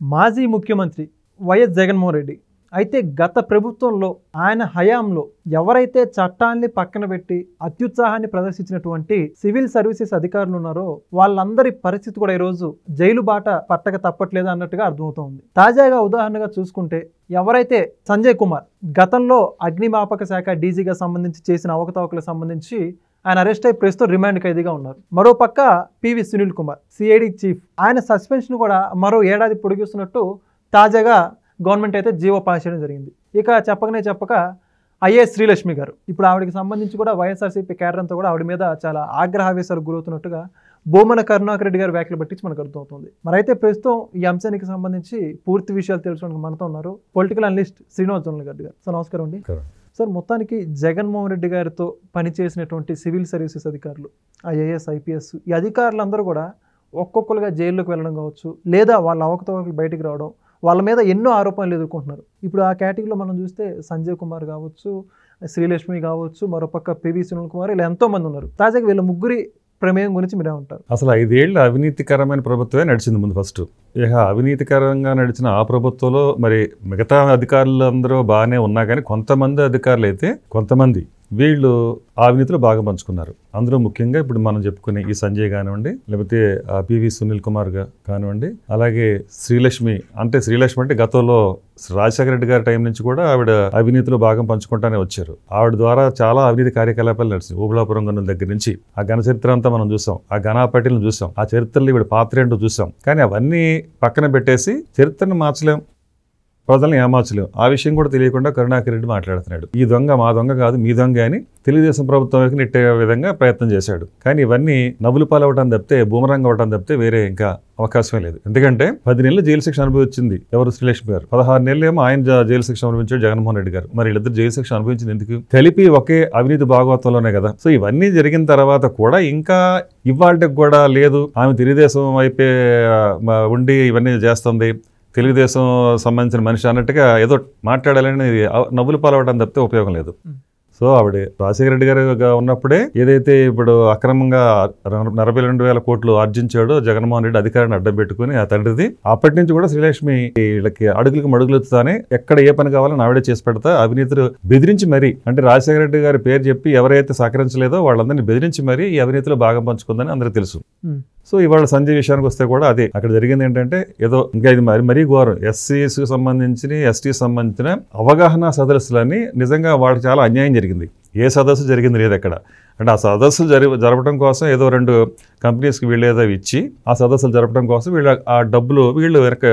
మాజీ ముఖ్యమంత్రి వైఎస్ జగన్మోహన్ రెడ్డి అయితే గత ప్రభుత్వంలో ఆయన హయాంలో ఎవరైతే చట్టాన్ని పక్కన పెట్టి అత్యుత్సాహాన్ని ప్రదర్శించినటువంటి సివిల్ సర్వీసెస్ అధికారులు ఉన్నారో వాళ్ళందరి పరిస్థితి కూడా ఈరోజు జైలు బాట పట్టక తప్పట్లేదు అన్నట్టుగా అర్థమవుతోంది. తాజాగా ఉదాహరణగా చూసుకుంటే ఎవరైతే సంజయ్ కుమార్ గతంలో అగ్నిమాపక శాఖ డీజీగా సంబంధించి చేసిన అవకతవకలకు సంబంధించి ఆయన అరెస్ట్ అయి ప్రస్తుతం రిమాండ్ ఖైదీగా ఉన్నారు. మరోపక్క PV Sunil Kumar CID chief ఆయన సస్పెన్షన్ కూడా మరో ఏడాది పొడిగిస్తున్నట్టు తాజాగా గవర్నమెంట్ అయితే జీవో పాస్ చేయడం జరిగింది. ఇక చెప్పక ఐఏఎస్ శ్రీలక్ష్మి గారు ఇప్పుడు ఆవిడకి సంబంధించి కూడా వైఎస్ఆర్సీపీ క్యాడర్ అంతా కూడా ఆవిడ మీద చాలా ఆగ్రహావేశాలకు గురవుతున్నట్టుగా బోమన కరుణాకర్ రెడ్డి గారు వ్యాఖ్యలు పట్టించి మనకు అర్థమవుతుంది. మరైతే ప్రస్తుతం ఈ అంశానికి సంబంధించి పూర్తి విషయాలు తెలుసుకోవడానికి మనతో ఉన్నారు పొలిటికల్ అనలిస్ట్ శ్రీనివాస్ జోన్ల గారు. సార్ నమస్కారం అండి. సార్, మొత్తానికి జగన్మోహన్ రెడ్డి గారితో పనిచేసినటువంటి సివిల్ సర్వీసెస్ అధికారులు ఐఏఎస్ ఐపీఎస్ ఈ అధికారులందరూ కూడా ఒక్కొక్కరుగా జైల్లోకి వెళ్ళడం కావచ్చు, లేదా వాళ్ళ అవకతవకలు బయటికి రావడం, వాళ్ళ మీద ఎన్నో ఆరోపణలు ఎదుర్కొంటున్నారు. ఇప్పుడు ఆ కేటగిరీలో మనం చూస్తే సంజయ్ కుమార్ కావచ్చు, శ్రీలక్ష్మి కావచ్చు, మరోపక్క పివి సునీల్ కుమార్, ఇలా ఎంతోమంది ఉన్నారు. తాజాగా వీళ్ళ ముగ్గురి ప్రమేయం గురించి మీరే ఉంటారు. అసలు 5 ఏళ్ళు అవినీతికరమైన ప్రభుత్వమే నడిచింది ముందు ఫస్ట్. ఇక అవినీతికరంగా నడిచిన ఆ ప్రభుత్వంలో మరి మిగతా అధికారులు అందరూ బాగానే ఉన్నా కానీ కొంతమంది అధికారులు అయితే వీళ్ళు అవినీతిలో బాగా పంచుకున్నారు. అందులో ముఖ్యంగా ఇప్పుడు మనం చెప్పుకునే ఈ సంజయ్ కానివ్వండి, లేకపోతే పివి సునీల్ కుమార్ కానివ్వండి, అలాగే శ్రీలక్ష్మి అంటే గతంలో రాజశేఖర రెడ్డి గారి టైం నుంచి కూడా ఆవిడ అవినీతిలో భాగం పంచుకుంటానే వచ్చారు. ఆవిడ ద్వారా చాలా అవినీతి కార్యకలాపాలు నడిచింది. ఊబులాపురం గనుల దగ్గర నుంచి ఆ ఘన చరిత్ర అంతా మనం చూసాం, ఆ ఘనాపటిని చూసాం, ఆ చరిత్రలో ఈవిడ పాత్ర ఏంటో చూసాం. కానీ అవన్నీ పక్కన పెట్టేసి చరిత్రను మార్చలేం, ప్రజలను ఏమార్చలేం. ఆ విషయం కూడా తెలియకుండా కరుణాకర్ రెడ్డి మాట్లాడుతున్నాడు. ఈ దొంగ మా దొంగ కాదు, మీ దొంగ అని తెలుగుదేశం ప్రభుత్వం నెట్టే విధంగా ప్రయత్నం చేశాడు. కానీ ఇవన్నీ నవ్వులు పాలవటం తప్పితే, బూమరంగ్ అవ్వటం తప్పితే వేరే ఇంకా అవకాశమే లేదు. ఎందుకంటే 10 నెలలు జైలు శిక్ష అనుభవించింది ఎవరు? శ్రీలక్ష్మి గారు. 16 నెలలు ఏమో ఆయన జైలు శిక్ష అనుభవించాడు జగన్మోహన్ రెడ్డి గారు. మరి వీళ్ళిద్దరు జైలు శిక్ష అనుభవించింది ఎందుకు? కలిపి ఒకే అవినీతి భాగవతంలోనే కదా. సో ఇవన్నీ జరిగిన తర్వాత కూడా ఇంకా ఇవాళకి కూడా లేదు, ఆమె తెలుగుదేశం వైపే ఉండి ఇవన్నీ చేస్తుంది, తెలుగుదేశం సంబంధించిన మనిషి అన్నట్టుగా ఏదో మాట్లాడాలని నవ్వులు పాలవడం తప్పితే ఉపయోగం లేదు. సో ఆవిడ రాజశేఖర రెడ్డి గారు ఉన్నప్పుడే ఏదైతే ఇప్పుడు అక్రమంగా 42,000 కోట్లు ఆర్జించాడో జగన్మోహన్ రెడ్డి అధికారాన్ని అడ్డం పెట్టుకుని ఆ తండ్రిది, అప్పటి నుంచి కూడా శ్రీలక్ష్మి వీళ్ళకి అడుగులకు మడుగులుతానే ఎక్కడ ఏ పని కావాలని ఆవిడే చేసి పెడతా అవినీతిలో బెదిరించి మరీ, అంటే రాజశేఖర రెడ్డి గారి పేరు చెప్పి ఎవరైతే సహకరించలేదో వాళ్ళందరినీ బెదిరించి మరీ ఈ అవినీతిలో భాగం పంచుకుందని అందరికీ తెలుసు. సో ఇవాళ సంజయ్ విషయానికి వస్తే కూడా అదే అక్కడ జరిగింది. ఏంటంటే ఏదో ఇంకా ఇది మరీ ఘోరం. ఎస్సీస్కి సంబంధించిన ఎస్టీకి సంబంధించిన అవగాహన సదస్సులని నిజంగా వాళ్ళకి చాలా అన్యాయం జరిగింది. ఏ సదస్సు జరిగింది లేదు అక్కడ. అంటే ఆ సదస్సులు జరపడం కోసం ఏదో 2 కంపెనీస్కి వీళ్ళు ఏదో ఇచ్చి ఆ సదస్సులు జరపడం కోసం వీళ్ళు ఆ డబ్బులు వీళ్ళు వెనక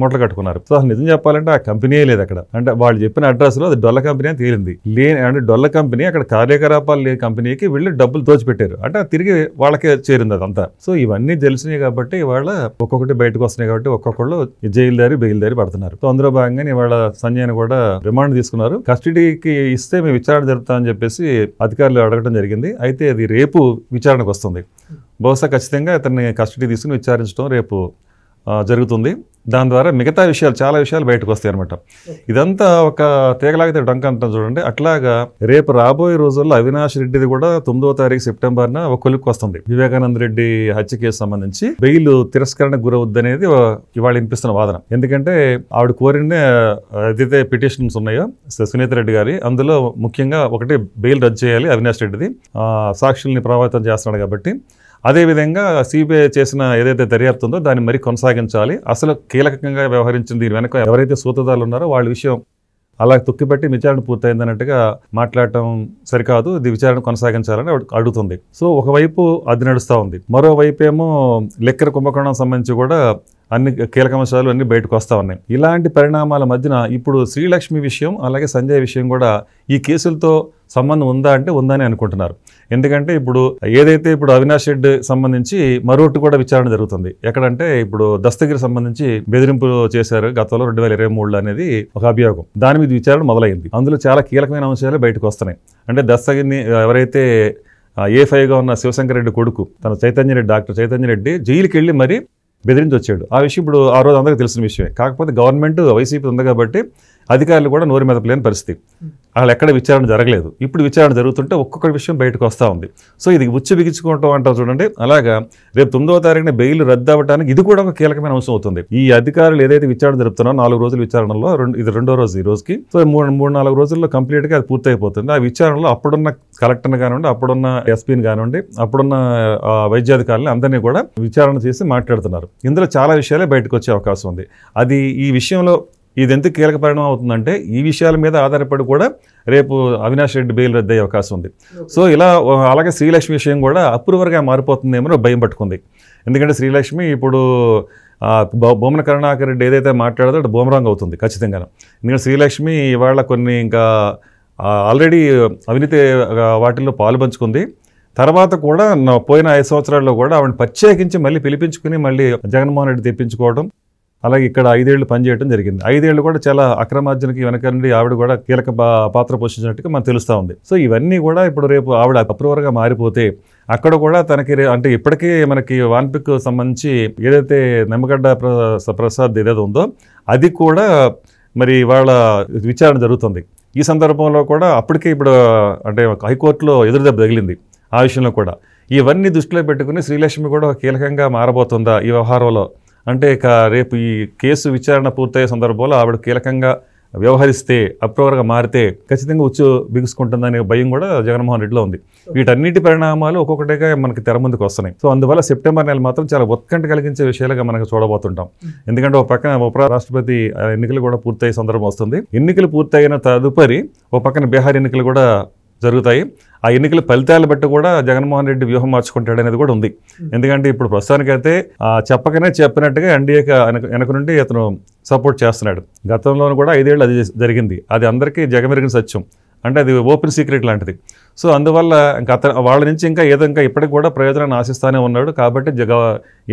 మూటలు కట్టుకున్నారు. సో అసలు నిజం చెప్పాలంటే ఆ కంపెనీయే లేదు అక్కడ. అంటే వాళ్ళు చెప్పిన అడ్రస్లో అది డొల్ల కంపెనీ అని తేలింది. అంటే డొల్ల కంపెనీ అక్కడ కార్యకలాపాలు లేని కంపెనీకి వీళ్ళు డబ్బులు దోచిపెట్టారు. అంటే తిరిగి వాళ్ళకే చేరింది అదంతా. సో ఇవన్నీ తెలిసినాయి కాబట్టి ఇవాళ ఒక్కొక్కటి బయటకు వస్తున్నాయి కాబట్టి ఒక్కొక్కళ్ళు బెయిల్దారి పడుతున్నారు. సో అందులో భాగంగా ఇవాళ సంజయ్ని కూడా రిమాండ్ తీసుకున్నారు. కస్టడీకి ఇస్తే మేము విచారణ జరుపుతామని చెప్పేసి అధికారులు అడగడం జరిగింది. అయితే అది రేపు విచారణకు వస్తుంది. బహుశా ఖచ్చితంగా అతన్ని కస్టడీ తీసుకుని విచారించడం రేపు జరుగుతుంది. దాని ద్వారా మిగతా విషయాలు చాలా విషయాలు బయటకు వస్తాయి అనమాట. ఇదంతా ఒక తీగలాగితే డొంక అంటాం చూడండి. అట్లాగా రేపు రాబోయే రోజుల్లో అవినాష్ రెడ్డిది కూడా 9వ తారీఖు సెప్టెంబర్న ఒక కొలుక్కు వస్తుంది. వివేకానంద రెడ్డి హత్య కేసు సంబంధించి బెయిల్ తిరస్కరణకు గురవుద్ది అనేది ఇవాళ వినిపిస్తున్న వాదన. ఎందుకంటే ఆవిడ కోరిన ఏదైతే పిటిషన్స్ ఉన్నాయో సునీత రెడ్డి గారి, అందులో ముఖ్యంగా ఒకటి బెయిల్ రద్దు చేయాలి అవినాష్ రెడ్డిది, సాక్షుల్ని ప్రభావితం చేస్తున్నాడు కాబట్టి. అదేవిధంగా సిబిఐ చేసిన ఏదైతే దర్యాప్తు ఉందో దాన్ని మరీ కొనసాగించాలి. అసలు కీలకంగా వ్యవహరించింది దీని వెనక ఎవరైతే సూత్రధారులు ఉన్నారో వాళ్ళ విషయం అలా తొక్కిపెట్టి విచారణ పూర్తయిందన్నట్టుగా మాట్లాడటం సరికాదు, ఇది విచారణ కొనసాగించాలని అడుగుతుంది. సో ఒకవైపు అది నడుస్తూ ఉంది. మరోవైపు ఏమో లెక్కర కుంభకోణం సంబంధించి కూడా అన్ని కీలక అంశాలు అన్ని బయటకు వస్తూ ఉన్నాయి. ఇలాంటి పరిణామాల మధ్యన ఇప్పుడు శ్రీలక్ష్మి విషయం అలాగే సంజయ్ విషయం కూడా ఈ కేసులతో సంబంధం ఉందా అంటే ఉందని అనుకుంటున్నారు. ఎందుకంటే ఇప్పుడు ఏదైతే ఇప్పుడు అవినాష్ రెడ్డి సంబంధించి మరొకటి కూడా విచారణ జరుగుతుంది. ఎక్కడంటే ఇప్పుడు దస్తగిరి సంబంధించి బెదిరింపులు చేశారు గతంలో 2023లో అనేది ఒక అభియోగం. దాని మీద విచారణ మొదలైంది. అందులో చాలా కీలకమైన అంశాలు బయటకు వస్తున్నాయి. అంటే దస్తగిరిని ఎవరైతే A5గా ఉన్న శివశంకర్ రెడ్డి కొడుకు తన డాక్టర్ చైతన్య రెడ్డి జైలుకి వెళ్ళి మరి బెదిరించి వచ్చాడు. ఆ విషయం ఇప్పుడు ఆ రోజు అందరికీ తెలిసిన విషయమే. కాకపోతే గవర్నమెంట్ వైసీపీ ఉంది కాబట్టి అధికారులు కూడా నోరు మెదపలేని పరిస్థితి. వాళ్ళు ఎక్కడ విచారణ జరగలేదు. ఇప్పుడు విచారణ జరుగుతుంటే ఒక్కొక్క విషయం బయటకు వస్తూ ఉంది. సో ఇది ఉచ్చు బిగించుకోవటం అంటారు చూడండి. అలాగా రేపు 9వ తారీఖున బెయిల్ రద్దు అవ్వడానికి ఇది కూడా ఒక కీలకమైన అంశం అవుతుంది. ఈ అధికారులు ఏదైతే విచారణ జరుపుతున్నారో 4 రోజుల విచారణలో ఇది 2వ రోజు ఈ రోజుకి. సో 3-4 రోజుల్లో కంప్లీట్గా అది పూర్తయిపోతుంది. ఆ విచారణలో అప్పుడున్న కలెక్టర్ని కానివ్వండి, అప్పుడున్న ఎస్పీని కానివ్వండి, అప్పుడున్న వైద్యాధికారులు అందరినీ కూడా విచారణ చేసి మాట్లాడుతున్నారు. ఇందులో చాలా విషయాలే బయటకు వచ్చే అవకాశం ఉంది. అది ఈ విషయంలో ఇది ఎంత కీలక పరిణామం అవుతుందంటే ఈ విషయాల మీద ఆధారపడి కూడా రేపు అవినాష్ రెడ్డి బెయిల్ రద్దు అయ్యే అవకాశం ఉంది. సో ఇలా అలాగే శ్రీలక్ష్మి విషయం కూడా అప్రూవర్గా మారిపోతుందేమో భయం పట్టుకుంది. ఎందుకంటే శ్రీలక్ష్మి ఇప్పుడు బొమ్మన కరుణాకర్ రెడ్డి ఏదైతే మాట్లాడదో అది బూమరాంగ్ అవుతుంది ఖచ్చితంగా. ఎందుకంటే శ్రీలక్ష్మి ఇవాళ కొన్ని ఇంకా ఆల్రెడీ అవినీతి వాటిల్లో పాలు పంచుకుంది. తర్వాత కూడా పోయిన 5 సంవత్సరాల్లో కూడా ఆవిడని ప్రత్యేకించి మళ్ళీ పిలిపించుకుని మళ్ళీ జగన్మోహన్ రెడ్డి తెప్పించుకోవడం, అలాగే ఇక్కడ 5 ఏళ్ళు పనిచేయడం జరిగింది. 5 ఏళ్ళు కూడా చాలా అక్రమార్జనకి వెనక నుండి ఆవిడ కూడా కీలక పాత్ర పోషించినట్టుగా మనకు తెలుస్తూ ఉంది. సో ఇవన్నీ కూడా ఇప్పుడు రేపు ఆవిడ అప్రూవర్గా మారిపోతే అక్కడ కూడా తనకి అంటే ఇప్పటికీ మనకి వాన్పిక్ సంబంధించి ఏదైతే నిమ్మగడ్డ ప్రసాద్ ఏదైతే ఉందో అది కూడా మరి వాళ్ళ విచారణ జరుగుతుంది. ఈ సందర్భంలో కూడా అప్పటికే ఇప్పుడు అంటే హైకోర్టులో ఎదురుదెబ్బ తగిలింది ఆ విషయంలో కూడా. ఇవన్నీ దృష్టిలో పెట్టుకుని శ్రీలక్ష్మి కూడా కీలకంగా మారబోతుందా ఈ వ్యవహారంలో అంటే రేపు ఈ కేసు విచారణ పూర్తయ్యే సందర్భంలో ఆవిడ కీలకంగా వ్యవహరిస్తే అప్రూవర్గా మారితే ఖచ్చితంగా ఉచ్చు బిగుసుకుంటుందనే భయం కూడా జగన్మోహన్ రెడ్డిలో ఉంది. వీటన్నిటి పరిణామాలు ఒక్కొక్కటిగా మనకి తెర ముందుకు వస్తున్నాయి. సో అందువల్ల సెప్టెంబర్ నెల మాత్రం చాలా ఉత్కంఠ కలిగించే విషయాలుగా మనకు చూడబోతుంటాం. ఎందుకంటే ఒక పక్కన ఉపరాష్ట్రపతి ఎన్నికలు కూడా పూర్తయ్యే సందర్భం వస్తుంది. ఎన్నికలు పూర్తయిన తదుపరి ఒక పక్కన బీహార్ ఎన్నికలు కూడా జరుగుతాయి. ఆ ఎన్నికల ఫలితాలు బట్టి కూడా జగన్మోహన్ రెడ్డి వ్యూహం మార్చుకుంటాడు అనేది కూడా ఉంది. ఎందుకంటే ఇప్పుడు ప్రస్తుతానికైతే చెప్పకనే చెప్పినట్టుగా ఎన్డీఏకి వెనక నుండి అతను సపోర్ట్ చేస్తున్నాడు. గతంలోనూ కూడా 5 ఏళ్ళు అది జరిగింది. అది అందరికీ జగమెరిగిన సత్యం. అంటే అది ఓపెన్ సీక్రెట్ లాంటిది. సో అందువల్ల ఇంకా వాళ్ళ నుంచి ఇంకా ఇప్పటికి కూడా ప్రయోజనాన్ని ఆశిస్తూనే ఉన్నాడు. కాబట్టి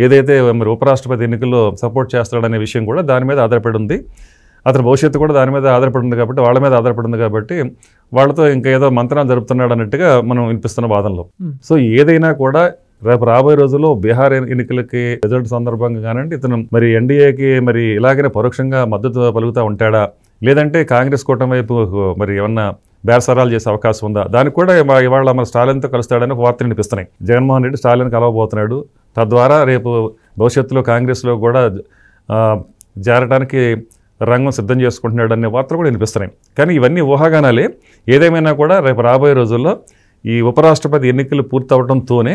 ఏదైతే మరి ఉపరాష్ట్రపతి ఎన్నికల్లో సపోర్ట్ చేస్తాడనే విషయం కూడా దాని మీద ఆధారపడి ఉంది. అతని భవిష్యత్తు కూడా దాని మీద ఆధారపడి ఉంది కాబట్టి వాళ్ళ మీద ఆధారపడి ఉంది కాబట్టి వాళ్ళతో ఇంకా ఏదో మంత్రాలు జరుపుతున్నాడు అన్నట్టుగా మనం వినిపిస్తున్న వాదనలో. సో ఏదైనా కూడా రేపు రాబోయే రోజుల్లో బీహార్ ఎన్నికలకి రిజల్ట్ సందర్భంగా కానివ్వండి ఇతను మరి ఎన్డీఏకి మరి ఇలాగనే పరోక్షంగా మద్దతు పలుకుతూ ఉంటాడా, లేదంటే కాంగ్రెస్ కూటమి వైపు మరి ఏమన్నా బేరసారాలు చేసే అవకాశం ఉందా, దానికి కూడా ఇవాళ మన స్టాలిన్తో కలుస్తాడని ఒక వార్తలు వినిపిస్తున్నాయి. జగన్మోహన్ రెడ్డి స్టాలిన్ కలవబోతున్నాడు. తద్వారా రేపు భవిష్యత్తులో కాంగ్రెస్లో కూడా చేరడానికి రంగం సిద్ధం చేసుకుంటున్నాడు అనే వార్తలు కూడా వినిపిస్తున్నాయి. కానీ ఇవన్నీ ఊహాగానాలే. ఏదేమైనా కూడా రేపు రాబోయే రోజుల్లో ఈ ఉపరాష్ట్రపతి ఎన్నికలు పూర్తవడంతోనే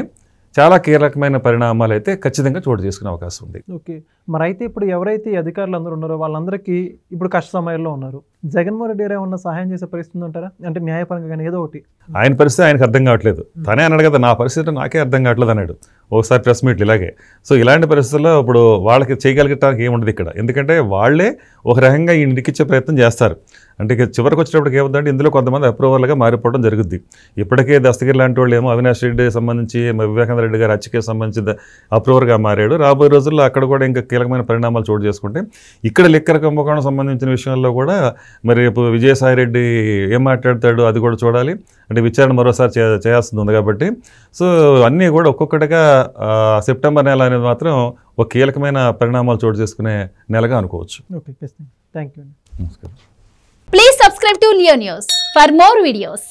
చాలా కీలకమైన పరిణామాలు అయితే ఖచ్చితంగా చోటు చేసుకునే అవకాశం ఉంది. ఓకే, మరి అయితే ఇప్పుడు ఎవరైతే అధికారులు అందరూ ఉన్నారో వాళ్ళందరికీ ఇప్పుడు కష్ట సమయంలో ఉన్నారు. జగన్మోహన్ రెడ్డి గారు ఏమన్నా సహాయం చేసే పరిస్థితి ఉంటారా? అంటే న్యాయపరంగా కానీ ఏదో ఒకటి. ఆయన పరిస్థితి ఆయనకు అర్థం కావట్లేదు. తనే అన్నాడు కదా, నా పరిస్థితి నాకే అర్థం కావట్లేదు అన్నాడు ఒకసారి ప్రెస్ మీట్లు ఇలాగే. సో ఇలాంటి పరిస్థితుల్లో ఇప్పుడు వాళ్ళకి చేయగలిగటానికి ఏముండదు ఇక్కడ. ఎందుకంటే వాళ్ళే ఒక రకంగా ఈ నిక్కిచ్చే ప్రయత్నం చేస్తారు. అంటే చివరికి వచ్చేటప్పటికి ఏముందంటే ఇందులో కొంతమంది అప్రూవర్లుగా మారిపోవడం జరుగుద్ది. ఇప్పటికే దస్తగిరి లాంటి వాళ్ళు ఏమో అవినాష్ రెడ్డి సంబంధించి వివేకానంద రెడ్డి గారు హత్యకి సంబంధించి అప్రూవర్గా మారాడు. రాబోయే రోజుల్లో అక్కడ కూడా ఇంకా కీలకమైన పరిణామాలు చోటు చేసుకుంటే ఇక్కడ లిక్కర్ కుంభకోణం సంబంధించిన విషయాల్లో కూడా మరి రేపు విజయసాయి రెడ్డి ఏం మాట్లాడతాడు అది కూడా చూడాలి. అంటే విచారణ మరోసారి చేయాల్సింది ఉంది కాబట్టి సో అన్నీ కూడా ఒక్కొక్కటిగా సెప్టెంబర్ నెల అనేది మాత్రం ఒక కీలకమైన పరిణామాలు చోటు చేసుకునే నెలగా అనుకోవచ్చు. Okay, thank you. నమస్కారం. Please subscribe to Leo News for more videos.